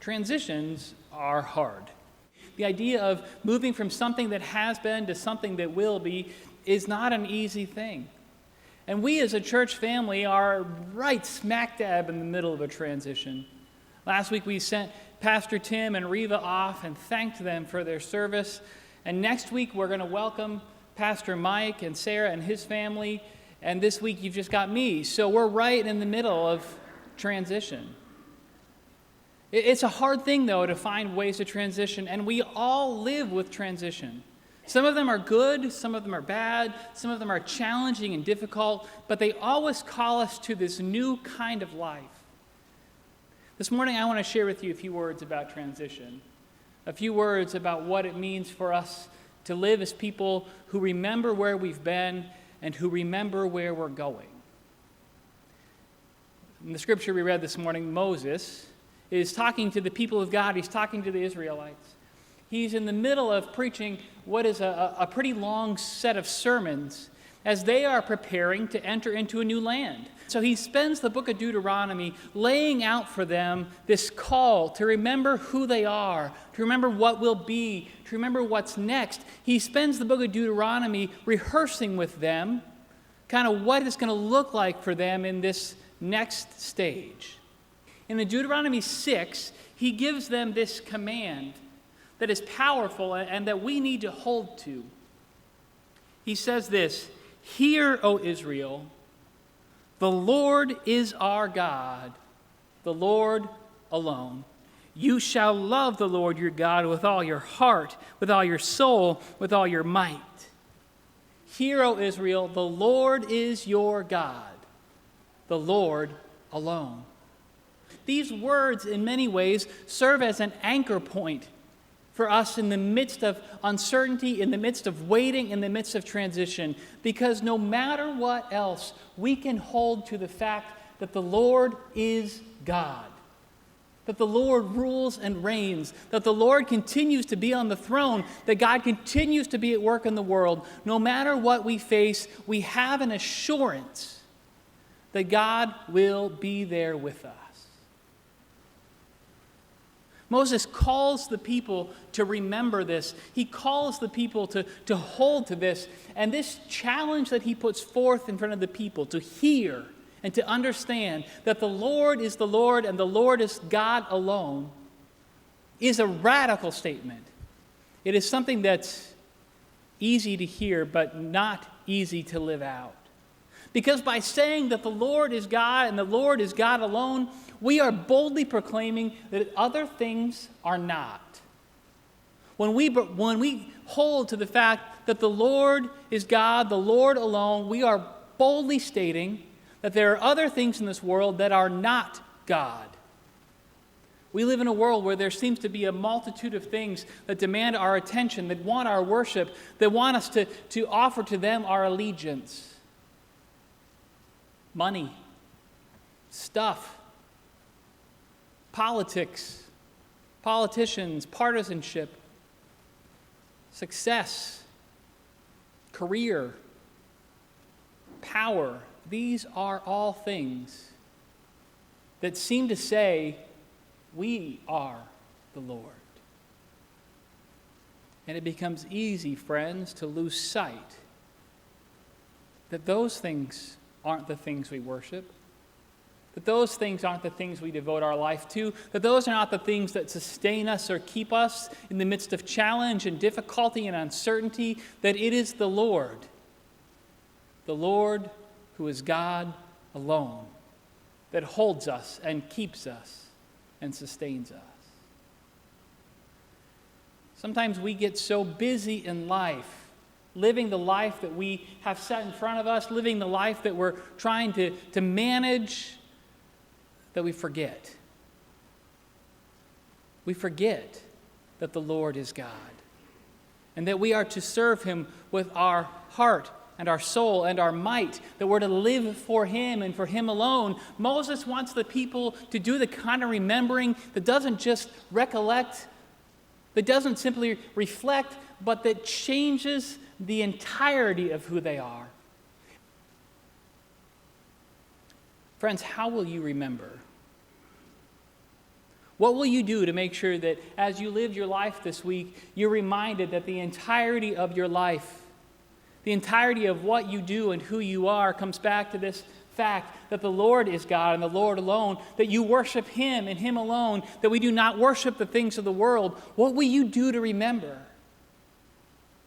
Transitions are hard. The idea of moving from something that has been to something that will be is not an easy thing. And we as a church family are right smack dab in the middle of a transition. Last week we sent Pastor Tim and Reva off and thanked them for their service. And next week we're going to welcome Pastor Mike and Sarah and his family. And this week you've just got me. So we're right in the middle of transition. It's a hard thing, though, to find ways to transition, and we all live with transition. Some of them are good, some of them are bad, some of them are challenging and difficult, but they always call us to this new kind of life. This morning, I want to share with you a few words about transition, a few words about what it means for us to live as people who remember where we've been and who remember where we're going. In the scripture we read this morning, Moses is talking to the people of God. He's talking to the Israelites. He's in the middle of preaching what is a pretty long set of sermons as they are preparing to enter into a new land. So he spends the book of Deuteronomy laying out for them this call to remember who they are, to remember what will be, to remember what's next. He spends the book of Deuteronomy rehearsing with them kind of what it's going to look like for them in this next stage. In the Deuteronomy 6, he gives them this command that is powerful and that we need to hold to. He says this, "Hear, O Israel, the Lord is our God, the Lord alone. You shall love the Lord your God with all your heart, with all your soul, with all your might. Hear, O Israel, the Lord is your God, the Lord alone." These words, in many ways, serve as an anchor point for us in the midst of uncertainty, in the midst of waiting, in the midst of transition. Because no matter what else, we can hold to the fact that the Lord is God, that the Lord rules and reigns, that the Lord continues to be on the throne, that God continues to be at work in the world. No matter what we face, we have an assurance that God will be there with us. Moses calls the people to remember this. He calls the people to hold to this. And this challenge that he puts forth in front of the people to hear and to understand that the Lord is the Lord and the Lord is God alone is a radical statement. It is something that's easy to hear but not easy to live out. Because by saying that the Lord is God and the Lord is God alone, we are boldly proclaiming that other things are not. When we hold to the fact that the Lord is God, the Lord alone, we are boldly stating that there are other things in this world that are not God. We live in a world where there seems to be a multitude of things that demand our attention, that want our worship, that want us to offer to them our allegiance. Money, stuff, politics, politicians, partisanship, success, career, power. These are all things that seem to say, we are the Lord. And it becomes easy, friends, to lose sight that those things aren't the things we worship, that those things aren't the things we devote our life to, that those are not the things that sustain us or keep us in the midst of challenge and difficulty and uncertainty, that it is the Lord who is God alone, that holds us and keeps us and sustains us. Sometimes we get so busy in life, living the life that we have set in front of us, living the life that we're trying to manage, that we forget. We forget that the Lord is God and that we are to serve him with our heart and our soul and our might, that we're to live for him and for him alone. Moses wants the people to do the kind of remembering that doesn't just recollect, that doesn't simply reflect, but that changes the entirety of who they are. Friends, how will you remember? What will you do to make sure that as you live your life this week, you're reminded that the entirety of your life, the entirety of what you do and who you are, comes back to this fact that the Lord is God and the Lord alone, that you worship Him and Him alone, that we do not worship the things of the world? What will you do to remember?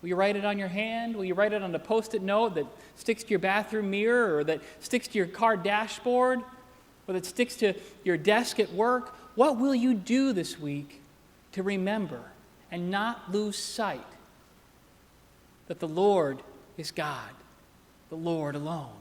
Will you write it on your hand? Will you write it on a Post-it note that sticks to your bathroom mirror, or that sticks to your car dashboard, or that sticks to your desk at work? What will you do this week to remember and not lose sight that the Lord is God, the Lord alone?